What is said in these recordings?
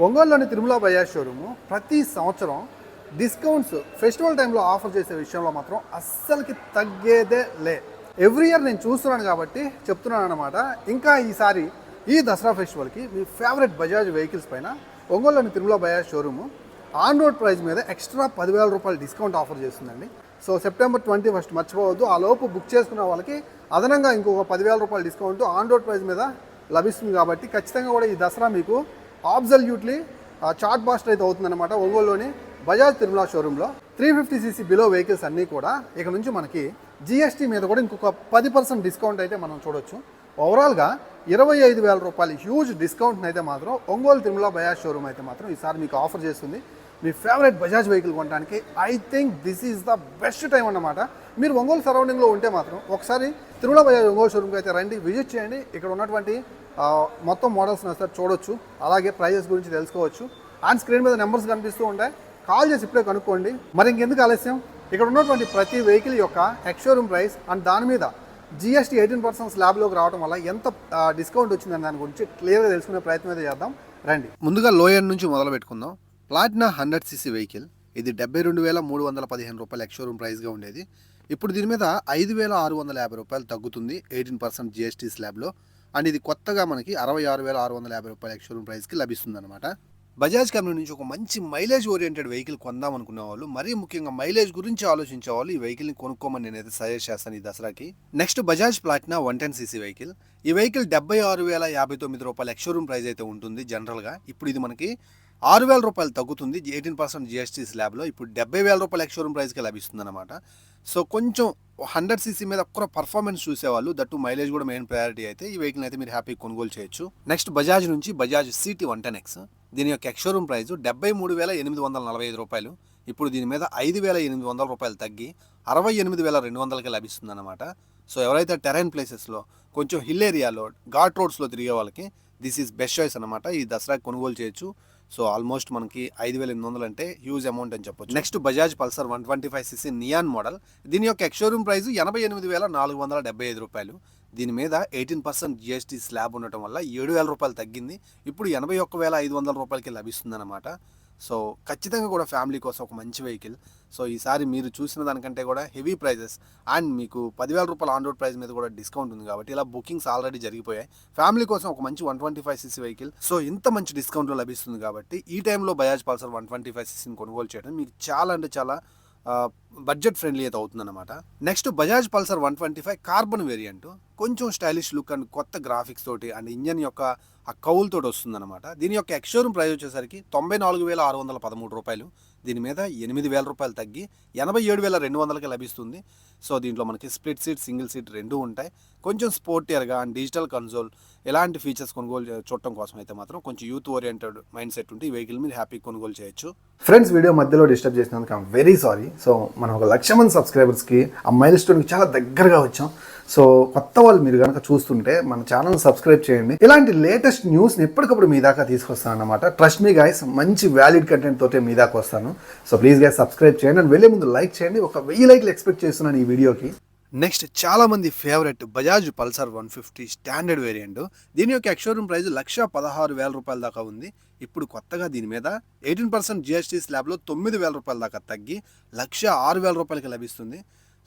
ఒంగోలులోని తిరుమల బజాజ్ షోరూము ప్రతి సంవత్సరం డిస్కౌంట్స్ ఫెస్టివల్ టైంలో ఆఫర్ చేసే విషయంలో మాత్రం అస్సలకి తగ్గేదే లే. ఎవ్రీ ఇయర్ నేను చూస్తున్నాను కాబట్టి చెప్తున్నాను అనమాట. ఇంకా ఈసారి ఈ దసరా ఫెస్టివల్కి మీ ఫేవరెట్ బజాజ్ వెహికల్స్ పైన ఒంగోలులోని Tirumala Bajaj showroom on road price మీద ఎక్స్ట్రా 10,000 రూపాయలు డిస్కౌంట్ ఆఫర్ చేస్తుందండి. సో సెప్టెంబర్ 21 మర్చిపోవద్దు. ఆ లోపు బుక్ చేసుకున్న వాళ్ళకి అదనంగా ఇంకొక 10,000 రూపాయల డిస్కౌంట్ ఆన్ రోడ్ ప్రైస్ మీద లభిస్తుంది. కాబట్టి ఖచ్చితంగా కూడా ఈ దసరా మీకు అబ్సల్యూట్లీ చార్ట్ బాస్టర్ అయితే అవుతుందన్నమాట. ఒంగోలులోని బజాజ్ తిరుమల షోరూంలో 350cc బిలో వెహికల్స్ అన్నీ కూడా ఇక నుంచి మనకి జిఎస్టీ మీద కూడా ఇంకొక 10% డిస్కౌంట్ అయితే మనం చూడొచ్చు. ఓవరాల్గా 25,000 రూపాయలు హ్యూజ్ డిస్కౌంట్ని అయితే మాత్రం ఒంగోలు తిరుమల బజాజ్ షోరూమ్ అయితే మాత్రం ఈసారి మీకు ఆఫర్ చేస్తుంది. మీ ఫేవరెట్ బజాజ్ వెహికల్ కొనడానికి I think this is the best time అన్నమాట. మీరు ఒంగోలు సరౌండింగ్లో ఉంటే మాత్రం ఒకసారి తిరుమల బజాజ్ ఒంగోలు షోరూమ్కి అయితే రండి, విజిట్ చేయండి. ఇక్కడ ఉన్నటువంటి మొత్తం మోడల్స్ ఒకసారి చూడొచ్చు, అలాగే ప్రైజెస్ గురించి తెలుసుకోవచ్చు. ఆన్ స్క్రీన్ మీద నెంబర్స్ కనిపిస్తూ ఉంటాయి, కాల్ చేసి ఇప్పుడే కనుక్కోండి. మరి ఇంకెందుకు ఆలస్యం, ఇక్కడ ఉన్నటువంటి ప్రతి వెహికల్ యొక్క ఎక్స్ షోరూమ్ ప్రైస్ అండ్ దాని మీద జిఎస్టీ 18% స్లాబ్లోకి రావడం వల్ల ఎంత డిస్కౌంట్ వచ్చిందని దాని గురించి క్లియర్గా తెలుసుకునే ప్రయత్నం అయితే చేద్దాం రండి. ముందుగా లో ఎండ్ నుంచి మొదలు పెట్టుకుందాం. ప్లాటినా 100cc వెహికల్, ఇది 72,315 రూపాయలు ఎక్స్ షోరూమ్ ప్రైస్గా ఉండేది. ఇప్పుడు దీని మీద 5,650 రూపాయలు తగ్గుతుంది 18% జిఎస్టీ స్లాబ్లో. అండ్ ఇది కొత్తగా మనకి 66,650 రూపాయలు ఎక్స్ షోరూమ్ ప్రైస్కి లభిస్తుంది అనమాట. బజాజ్ కంపెనీ నుంచి ఒక మంచి మైలేజ్ ఓరియంటెడ్ వెహికల్ కొందాం అనుకునే వాళ్ళు, మరీ ముఖ్యంగా మైలేజ్ గురించి ఆలోచించే వాళ్ళు ఈ వెహికల్ని కొనుక్కోమని నేనైతే సజెస్ట్ చేస్తాను ఈ దసరాకి. Next Bajaj Platina 110cc vehicle. ఈ వెహికల్ 76,059 రూపాయలు ఎక్స్ షోరూమ్ ప్రైస్ అయితే ఉంటుంది జనరల్గా. ఇప్పుడు ఇది మనకి 6,000 రూపాయలు తగ్గుతుంది 18% జిఎస్టీ స్లాబ్లో. ఇప్పుడు 70,000 రూపాయలు ఎక్స్ షోరూమ్ ప్రైస్కి లభిస్తుంది అనమాట. సో కొంచెం 100cc మీద ఒక్క పర్ఫార్మెన్స్ చూసేవాళ్ళు, దట్టు మైలేజ్ కూడా మెయిన్ ప్రయారిటీ అయితే ఈ వెహికల్ అయితే మీరు హ్యాపీ కొనుగోలు చేయొచ్చు. నెక్స్ట్ బజాజ్ నుంచి బజాజ్ సిటీ 110X. దీని యొక్క ఎక్స్ షోరూమ్ ప్రైస్ 73,845 రూపాయలు. ఇప్పుడు దీని మీద 5,800 రూపాయలు తగ్గి 68,200కి లభిస్తుంది అనమాట. సో ఎవరైతే టెరైన్ ప్లేసెస్లో కొంచెం హిల్ ఏరియాలో ఘాట్ రోడ్స్లో తిరిగే వాళ్ళకి దిస్ ఈజ్ బెస్ట్ చాయిస్ అనమాట. ఈ దసరాకి కొనుగోలు చేయొచ్చు. సో ఆల్మోస్ట్ మనకి 5,800 అంటే హ్యూజ్ అమౌంట్ అని చెప్పొచ్చు. Next Bajaj Pulsar 125cc neon model. దీని యొక్క ఎక్స్ షోరూమ్ ప్రైస్ 88,475 రూపాయలు. దీని మీద 18% జిఎస్టీ స్లాబ్ ఉండటం వల్ల 7,000 రూపాయలు తగ్గింది. ఇప్పుడు 81,500 రూపాయలకి లభిస్తుంది అనమాట. సో ఖచ్చితంగా కూడా ఫ్యామిలీ కోసం ఒక మంచి వెహికల్. సో ఈసారి మీరు చూసిన దానికంటే కూడా హెవీ ప్రైజెస్ అండ్ మీకు 10,000 రూపాయల ఆన్ రోడ్ ప్రైస్ మీద కూడా డిస్కౌంట్ ఉంది కాబట్టి ఇలా బుకింగ్స్ ఆల్రెడీ జరిగిపోయాయి. ఫ్యామిలీ కోసం ఒక మంచి 125cc వెహికల్ సో ఇంత మంచి డిస్కౌంట్లో లభిస్తుంది కాబట్టి ఈ టైంలో బజాజ్ పల్సర్ 125cc కొనుగోలు చేయడం మీకు చాలా అంటే చాలా బడ్జెట్ ఫ్రెండ్లీ అయితే అవుతుందన్నమాట. Next Bajaj Pulsar 125 carbon variant, కొంచెం స్టైలిష్ లుక్ అండ్ కొత్త గ్రాఫిక్స్ తోటి అండ్ ఇంజన్ యొక్క ఆ కౌల్తో వస్తుందన్నమాట. దీని యొక్క ఎక్స్ షోరూమ్ ప్రైస్ వచ్చేసరికి 94,613 రూపాయలు. దీని మీద 8,000 రూపాయలు తగ్గి 87,200కి లభిస్తుంది. సో దీంట్లో మనకి స్ప్లిట్ సీట్ సింగిల్ సీట్ రెండూ ఉంటాయి. కొంచెం స్పోర్టియర్గా అండ్ డిజిటల్ కన్సోల్ ఎలాంటి ఫీచర్స్ కొనుగోలు చూడటం కోసం అయితే మాత్రం కొంచెం యూత్ ఓరియంటెడ్ మైండ్ సెట్ ఉంటే ఈ వెహికల్ మీరు హ్యాపీ కొనుగోలు చేయొచ్చు. ఫ్రెండ్స్, వీడియో మధ్యలో డిస్టర్బ్ చేసినందుకు ఐమ్ వెరీ సారీ. సో మనం 1,00,000 మంది సబ్స్క్రైబర్స్కి ఆ మైల్ స్టోన్కి చాలా దగ్గరగా వచ్చాం. సో కొత్త వాళ్ళు మీరు కనుక చూస్తుంటే మన ఛానల్ సబ్స్క్రైబ్ చేయండి. ఇలాంటి లేటెస్ట్ న్యూస్ని ఎప్పటికప్పుడు మీ దాకా తీసుకొస్తాను అనమాట. ట్రస్ట్ మీ గైస్, మంచి వ్యాలిడ్ కంటెంట్ తోటే మీ దాకా వస్తాను. సో ప్లీజ్ గైస్ సబ్స్క్రైబ్ చేయండి అండ్ వెళ్ళే ముందు లైక్ చేయండి. ఒక 1000 లైక్లు ఎక్స్పెక్ట్ చేస్తున్నాను ఈ వీడియోకి. నెక్స్ట్ చాలా మంది favourite Bajaj Pulsar 150 standard variant. దీని యొక్క ఎక్స్ షోరూమ్ ప్రైస్ 1,16,000 రూపాయల దాకా ఉంది. ఇప్పుడు కొత్తగా దీని మీద 18% జిఎస్టీ స్లాబ్లో 9,000 రూపాయల దాకా తగ్గి 1,06,000 రూపాయలకి లభిస్తుంది.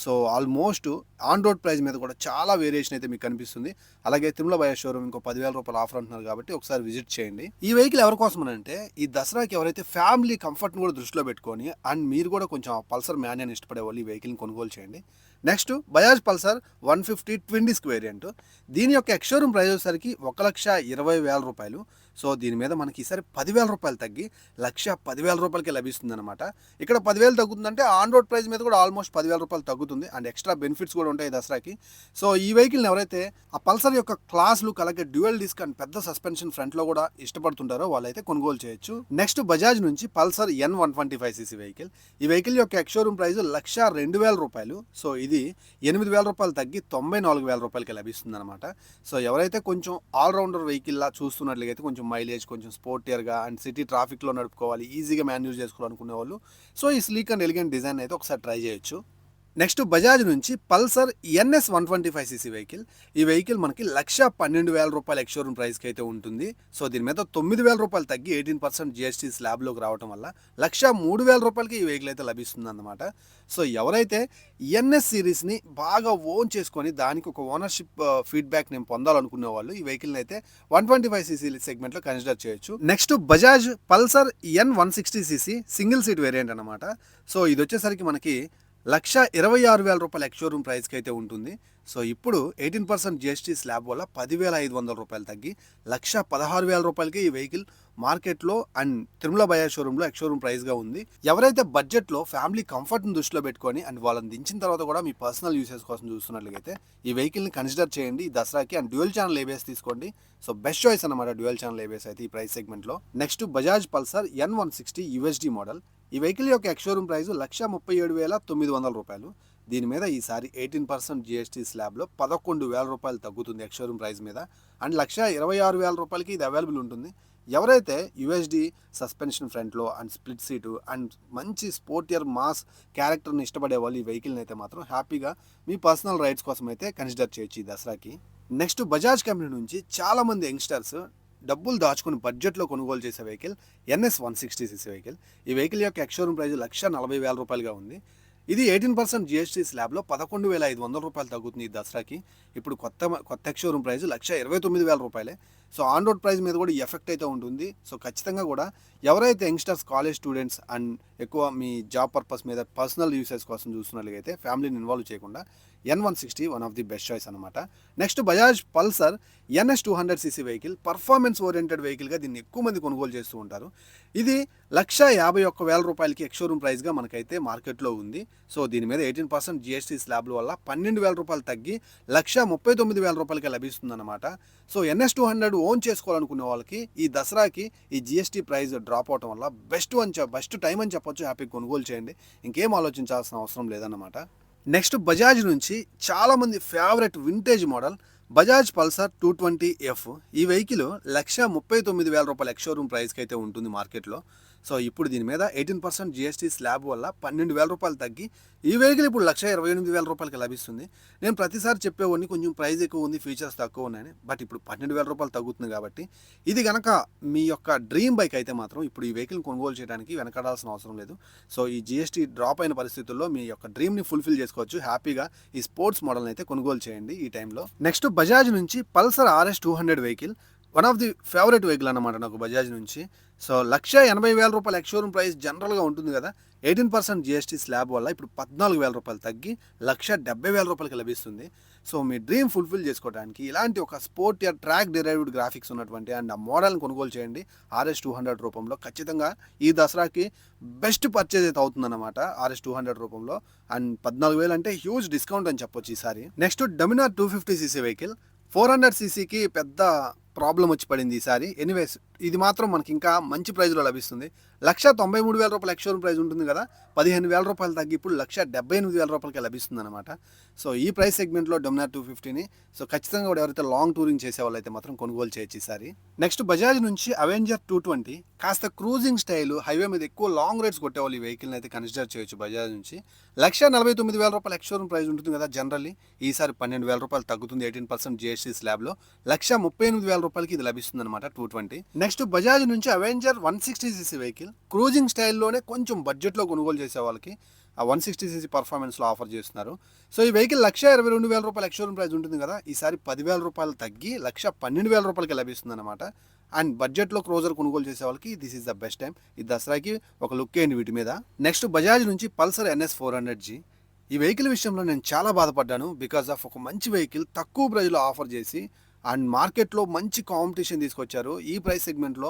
So almost on road price మీద కూడా చాలా వేరియేషన్ అయితే మీకు కనిపిస్తుంది. అలాగే తిరుమల బజాజ్ షోరూమ్ ఇంకో 10,000 రూపాయలు ఆఫర్ అంటున్నారు కాబట్టి ఒకసారి విజిట్ చేయండి. ఈ వెహికల్ ఎవరి కోసం అంటే ఈ దసరాకి ఎవరైతే ఫ్యామిలీ కంఫర్ట్ని కూడా దృష్టిలో పెట్టుకొని అండ్ మీరు కూడా కొంచెం పల్సర్ మ్యాన్యాన్ని ఇష్టపడే వాళ్ళు ఈ వెహికల్ని కొనుగోలు చేయండి. Next Bajaj Pulsar 150 twin disc variant. దీని యొక్క ఎక్స్ షోరూమ్ ప్రైస్ వచ్చేసరికి 1,20,000 రూపాయలు. సో దీని మీద మనకి ఈసారి 10,000 రూపాయలు తగ్గి 1,10,000 రూపాయలకి లభిస్తుంది అనమాట. ఇక్కడ 10,000 తగ్గుతుందంటే ఆన్ రోడ్ ప్రైస్ మీద కూడా ఆల్మోస్ట్ 10,000 రూపాయలు తగ్గుతుంది అండ్ ఎక్స్ట్రా బెనిఫిట్స్ కూడా ఉంటాయి దసరాకి. సో ఈ వెహికల్ని ఎవరైతే ఆ పల్సర్ యొక్క క్లాస్ లుక్ అలాగే డ్యూయల్ డిస్క్ అండ్ పెద్ద సస్పెన్షన్ ఫ్రంట్లో కూడా ఇష్టపడుతుంటారో వాళ్ళైతే కొనుగోలు చేయొచ్చు. నెక్స్ట్ బజాజ్ నుంచి పల్సర్ N125cc వెహికల్. ఈ వెహికల్ యొక్క ఎక్స్ షోరూమ్ ప్రైస్ 1,02,000 రూపాయలు. సో ఇది 8,000 రూపాయలు తగ్గి 94,000 రూపాయలకి లభిస్తుంది అనమాట. సో ఎవరైతే కొంచెం ఆల్రౌండర్ వెహికల్ లా చూస్తున్నట్లయితే కొంచెం మైలేజ్ కొంచెం స్పోర్టియర్గా అండ్ సిటీ ట్రాఫిక్లో నడుపుకోవాలి, ఈజీగా మ్యాన్యూజ్ చేసుకోవాలనుకునే వాళ్ళు సో ఈ స్లీక్ అండ్ ఎలిగెంట్ డిజైన్ అయితే ఒకసారి ట్రై చేయొచ్చు. నెక్స్ట్ బజాజ్ నుంచి పల్సర్ ఎన్ఎస్ 125cc వెహికల్. ఈ వెహికల్ మనకి 1,12,000 రూపాయల ఎక్స్‌షోరూమ్ ప్రైస్కి అయితే ఉంటుంది. సో దీని మీద 9,000 రూపాయలు తగ్గి 18% జిఎస్టీ స్లాబ్లోకి రావడం వల్ల 1,03,000 రూపాయలకి ఈ వెహికల్ అయితే లభిస్తుంది అన్నమాట. సో ఎవరైతే ఎన్ఎస్ సిరీస్ని బాగా ఓన్ చేసుకొని దానికి ఒక ఓనర్షిప్ ఫీడ్బ్యాక్ నేను పొందాలనుకునే వాళ్ళు ఈ వెహికల్ని అయితే 125cc సెగ్మెంట్లో కన్సిడర్ చేయొచ్చు. Next Bajaj Pulsar N160cc single seat variant అనమాట. సో ఇది వచ్చేసరికి మనకి 1,26,000 రూపాయల ఎక్స్‌షోరూమ్ ప్రైస్కి అయితే ఉంటుంది. సో ఇప్పుడు 18% జిఎస్టీ స్లాబ్ వల్ల 10,500 రూపాయలు తగ్గి 1,16,000 రూపాయలకి ఈ వెహికల్ మార్కెట్లో అండ్ తిరుమల బజాజ్ షోరూంలో ఎక్స్‌షోరూమ్ ప్రైస్గా ఉంది. ఎవరైతే బడ్జెట్లో ఫ్యామిలీ కంఫర్ట్ని దృష్టిలో పెట్టుకొని అండ్ వాళ్ళని దించిన తర్వాత కూడా మీ పర్సనల్ యూసేజ్ కోసం చూస్తున్నట్లయితే ఈ వెహికల్ని కన్సిడర్ చేయండి. ఈ దసరాకి అండ్ డ్యూయల్ ఛానల్ ఏబిఎస్ తీసుకోండి. సో బెస్ట్ చాయిస్ అనమాట డ్యూయల్ ఛానల్ ఏబిఎస్ అయితే ఈ ప్రైస్ సెగ్మెంట్లో. Next Bajaj Pulsar N160 USD model. ఈ వెహికల్ యొక్క ఎక్స్‌షోరూమ్ ప్రైస్ 1,37,900 రూపాయలు. దీని మీద ఈసారి 18% జిఎస్టీ స్లాబ్లో 11,000 రూపాయలు తగ్గుతుంది ఎక్స్‌షోరూమ్ ప్రైస్ మీద. అండ్ 1,26,000 రూపాయలకి ఇది అవైలబుల్ ఉంటుంది. ఎవరైతే యూఎస్డి సస్పెన్షన్ ఫ్రంట్లో అండ్ స్ప్లిట్ సీటు అండ్ మంచి స్పోర్టియర్ మాస్ క్యారెక్టర్ని ఇష్టపడే వాళ్ళు ఈ వెహికల్ని అయితే మాత్రం హ్యాపీగా మీ పర్సనల్ రైడ్స్ కోసం అయితే కన్సిడర్ చేయొచ్చు ఈ దసరాకి. నెక్స్ట్ బజాజ్ కంపెనీ నుంచి చాలామంది యంగ్స్టర్స్ డబ్బులు దాచుకుని బడ్జెట్లో కొనుగోలు చేసే వెహికల్ ఎన్ఎస్ 160cc వెహికల్. ఈ వెహికల్ యొక్క ఎక్స్‌షోరూమ్ ప్రైస్ 1,40,000 రూపాయలుగా ఉంది. ఇది 18% జిఎస్టీ స్లాబ్లో 11,500 రూపాయలు తగ్గుతుంది ఈ దసరాకి. ఇప్పుడు కొత్త ఎక్స్‌షోరూమ్ ప్రైస్ 1,29,000 రూపాయలే. సో ఆన్ రోడ్ ప్రైస్ మీద కూడా ఈ ఎఫెక్ట్ అయితే ఉంటుంది. సో ఖచ్చితంగా కూడా ఎవరైతే యంగ్స్టర్స్ కాలేజ్ స్టూడెంట్స్ అండ్ ఎక్కువ మీ జాబ్ పర్పస్ మీద పర్సనల్ యూసేజ్ కోసం చూస్తున్నట్లయితే ఫ్యామిలీని ఇన్వాల్వ్ చేయకుండా N160 one of the best choice అనమాట. Next Bajaj Pulsar NS 200cc vehicle. Performance oriented వెహికల్గా దీన్ని ఎక్కువ మంది కొనుగోలు చేస్తూ ఉంటారు. ఇది 1,51,000 రూపాయలకి ఎక్స్‌షోరూమ్ ప్రైస్గా మనకైతే మార్కెట్లో ఉంది. సో దీని మీద 18% జిఎస్టీ స్లాబ్ల వల్ల 12,000 రూపాయలు తగ్గి 1,39,000 రూపాయలకి లభిస్తుంది అనమాట. సో NS 200 ఓన్ చేసుకోవాలనుకునే వాళ్ళకి ఈ దసరాకి ఈ జిఎస్టీ ప్రైస్ డ్రాప్ అవడం వల్ల బెస్ట్ టైం అని చెప్పొచ్చు. హ్యాపీ కొనుగోలు చేయండి, ఇంకేం ఆలోచించాల్సిన అవసరం లేదన్నమాట. నెక్స్ట్ బజాజ్ నుంచి చాలామంది favourite vintage model Bajaj Pulsar 220F. ఈ వెహికల్ 1,39,000 రూపాయల ఎక్స్‌షోరూమ్ ప్రైస్కి అయితే ఉంటుంది మార్కెట్లో. సో ఇప్పుడు దీని మీద 18% జిఎస్టీ స్లాబ్ వల్ల 12,000 రూపాయలు తగ్గి ఈ వెహికల్ ఇప్పుడు 1,28,000 రూపాయలకి లభిస్తుంది. నేను ప్రతిసారి చెప్పేవాడిని కొంచెం ప్రైస్ ఎక్కువ ఉంది, ఫీచర్స్ తక్కువ ఉన్నాయని. బట్ ఇప్పుడు 12,000 రూపాయలు తగ్గుతుంది కాబట్టి ఇది కనుక మీ యొక్క డ్రీమ్ బైక్ అయితే మాత్రం ఇప్పుడు ఈ వెహికల్ కొనుగోలు చేయడానికి వెనకడాల్సిన అవసరం లేదు. సో ఈ జిఎస్టీ డ్రాప్ అయిన పరిస్థితుల్లో మీ యొక్క డ్రీమ్ని ఫుల్ఫిల్ చేసుకోవచ్చు. హ్యాపీగా ఈ స్పోర్ట్స్ మోడల్ని అయితే కొనుగోలు చేయండి ఈ టైంలో. నెక్స్ట్ బజాజ్ నుంచి Pulsar RS 200 vehicle. One of the favourite vehicle అనమాట నాకు బజాజ్ నుంచి. సో 1,80,000 రూపాయల ఎక్స్‌షోరూమ్ ప్రైస్ జనరల్గా ఉంటుంది కదా. 18% జిఎస్టీ స్లాబ్ వల్ల ఇప్పుడు 14,000 రూపాయలు తగ్గి 1,70,000 రూపాయలకి లభిస్తుంది. సో మీ డ్రీమ్ ఫుల్ఫిల్ చేసుకోవడానికి ఇలాంటి ఒక స్పోర్ట్ ట్రాక్ డిరైవ్డ్ గ్రాఫిక్స్ ఉన్నటువంటి అండ్ ఆ మోడల్ని కొనుగోలు చేయండి RS 200 రూపంలో. ఖచ్చితంగా ఈ దసరాకి బెస్ట్ పర్చేజ్ అయితే అవుతుందన్నమాట RS 200 రూపంలో. అండ్ 14,000 అంటే హ్యూజ్ డిస్కౌంట్ అని చెప్పొచ్చు ఈసారి. Next డమినార్ 250cc vehicle. 400cc పెద్ద ప్రాబ్లం వచ్చి పడింది ఈసారి. ఎనీవేస్ ఇది మాత్రం మనకి ఇంకా మంచి ప్రైజ్లో లభిస్తుంది. 1,93,000 రూపాయల ఎక్స్‌షోరూమ్ ప్రైస్ ఉంటుంది కదా, 15,000 రూపాయలు తగ్గి ఇప్పుడు 1,78,000 రూపాయలకి లభిస్తుంది అనమాట. సో ఈ ప్రైస్ సెగ్మెంట్లో డొమినార్ 250ని సో ఖచ్చితంగా కూడా ఎవరైతే లాంగ్ టూరింగ్ చేసే వాళ్ళైతే మాత్రం కొనుగోలు చేయొచ్చు ఈసారి. నెక్స్ట్ బజాజ్ నుంచి అవెంజర్ 220. కాస్త క్రూజింగ్ స్టైల్, హైవే మీద ఎక్కువ లాంగ్ రైడ్స్ కొట్టేవాళ్ళు ఈ వెహికల్ని అయితే కన్సిడర్ చేయొచ్చు బజాజ్ నుంచి. 1,49,000 రూపాయల ఎక్స్‌షోరూమ్ ప్రైస్ ఉంటుంది కదా జనరల్లీ, ఈసారి 12,000 రూపాయలు తగ్గుతుంది 18% జిఎస్టీ స్లాబ్లో. 1,38,000 రూపాయలకి ఇది లభిస్తుంది అనమాట 220. నెక్స్ట్ బజాజ్ నుంచి అవెంజర్ 160cc వెహికల్. క్రూజింగ్ స్టైల్లోనే కొంచెం బడ్జెట్లో కొనుగోలు చేసే వాళ్ళకి ఆ 160cc పర్ఫార్మెన్స్లో ఆఫర్ చేస్తున్నారు. సో ఈ వెహికల్ 1,22,000 రూపాయల ఎక్స్‌షోరూమ్ ప్రైస్ ఉంటుంది కదా, ఈసారి 10,000 రూపాయలు తగ్గి 1,12,000 రూపాయలకి లభిస్తుంది అనమాట. అండ్ బడ్జెట్లో క్రోజర్ కొనుగోలు చేసే వాళ్ళకి this is the best time. ఈ దసరాకి ఒక లుక్ ఏంటి వీటి మీద. నెక్స్ట్ బజాజ్ నుంచి పల్సర్ NS 400G. ఈ వెహికల్ విషయంలో నేను చాలా బాధపడ్డాను బికాజ్ ఆఫ్ ఒక మంచి వెహికల్ తక్కువ ప్రైస్లో ఆఫర్ చేసి అండ్ మార్కెట్లో మంచి కాంపిటీషన్ తీసుకొచ్చారు ఈ ప్రైస్ సెగ్మెంట్లో.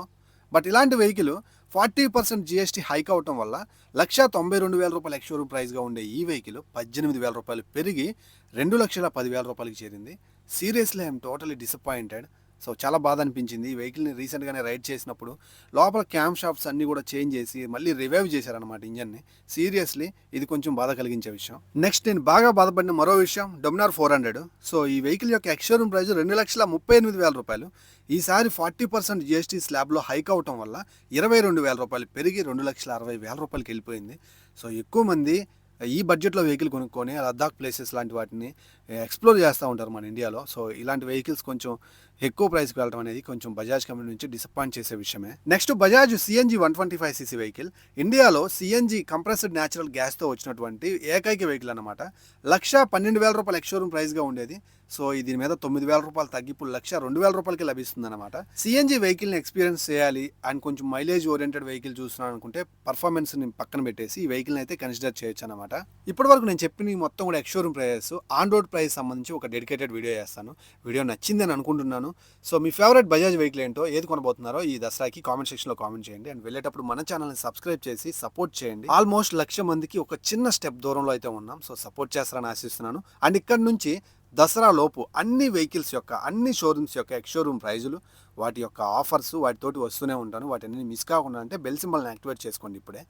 బట్ ఇలాంటి వెహికల్ 40% జిఎస్టీ హైక్ అవటం వల్ల 1,92,000 రూపాయల ఎక్స్‌షోరూమ్ ప్రైస్గా ఉండే ఈ వెహికల్ 18,000 రూపాయలు పెరిగి 2,10,000 రూపాయలకి చేరింది. Seriously I'm totally disappointed. So చాలా బాధ అనిపించింది. ఈ వెహికల్ని రీసెంట్గానే రైడ్ చేసినప్పుడు లోపల క్యామ్ షాఫ్ట్స్ అన్నీ కూడా చేంజ్ చేసి మళ్ళీ రివైవ్ చేశారనమాట ఇంజన్ని. సీరియస్లీ ఇది కొంచెం బాధ కలిగించే విషయం. నెక్స్ట్ నేను బాగా బాధపడిన మరో విషయం డొమినార్ 400. సో ఈ వెహికల్ యొక్క ఎక్స్‌షోరూమ్ ప్రైస్ 2,38,000 రూపాయలు. ఈసారి 40% జిఎస్టీ స్లాబ్లో హైక్ అవటం వల్ల 22,000 రూపాయలు పెరిగి 2,60,000 రూపాయలకి వెళ్ళిపోయింది. సో ఎక్కువ మంది ఈ బడ్జెట్లో వెహికల్ కొనుక్కొని లద్దాఖ్ ప్లేసెస్ లాంటి వాటిని ఎక్స్ప్లోర్ చేస్తూ ఉంటారు మన ఇండియాలో. సో ఇలాంటి వెహికల్స్ కొంచెం ఎక్కువ ప్రైస్కి వెళ్ళడం అనేది కొంచెం బజాజ్ కంపెనీ నుంచి డిసప్పాయింట్ చేసే విషయమే. Next Bajaj CNG 125cc vehicle. ఇండియాలో సిఎన్జి కంప్రెస్డ్ న్యాచురల్ గ్యాస్తో వచ్చినటువంటి ఏకైక వెహికల్ అనమాట. 1,12,000 రూపాయలు ఎక్స్-షోరూమ్ ప్రైస్గా ఉండేది. సో దీని మీద 9,000 రూపాయలు తగ్గి ఇప్పుడు 1,02,000 రూపాయలకి లభిస్తుంది అనమాట. సిఎన్జి వెహికల్ని ఎక్స్పీరియన్స్ చేయాలి అండ్ కొంచెం మైలేజ్ ఓరియంటెడ్ వెహికల్ చూస్తున్నాను అనుకుంటే పర్ఫార్మెన్స్ని పక్కన పెట్టేసి ఈ వెహికల్ని అయితే కన్సిడర్ చేయొచ్చు అనమాట. ఇప్పటి వరకు నేను చెప్పిన మొత్తం కూడా X-showroom price, on road price సంబంధించి ఒక డెడికేటెడ్ వీడియో చేస్తాను. వీడియో నచ్చింది అని అనుకుంటున్నాను. సో మీ ఫేవరెట్ బజాజ్ వెహికల్ ఏంటో, ఏది కొనబోతున్నారో ఈ దసరాకి కామెంట్ సెక్షన్లో కామెంట్ చేయండి. అండ్ వెళ్ళేటప్పుడు మన ఛానల్ని సబ్స్క్రైబ్ చేసి సపోర్ట్ చేయండి. ఆల్మోస్ట్ 1,00,000 మందికి ఒక చిన్న స్టెప్ దూరంలో అయితే ఉన్నాం. సో సపోర్ట్ చేస్తారని ఆశిస్తున్నాను. అండ్ ఇక్కడ నుంచి దసరా లోపు అన్ని వెహికల్స్ యొక్క, అన్ని షోరూమ్స్ యొక్క ఎక్స్-షోరూమ్ ప్రైజులు, వాటి యొక్క ఆఫర్స్ వాటితోటి వస్తూనే ఉంటాను. వాటిని మిస్ కాకుండా అంటే బెల్ సింబల్ని యాక్టివేట్ చేసుకోండి ఇప్పుడే.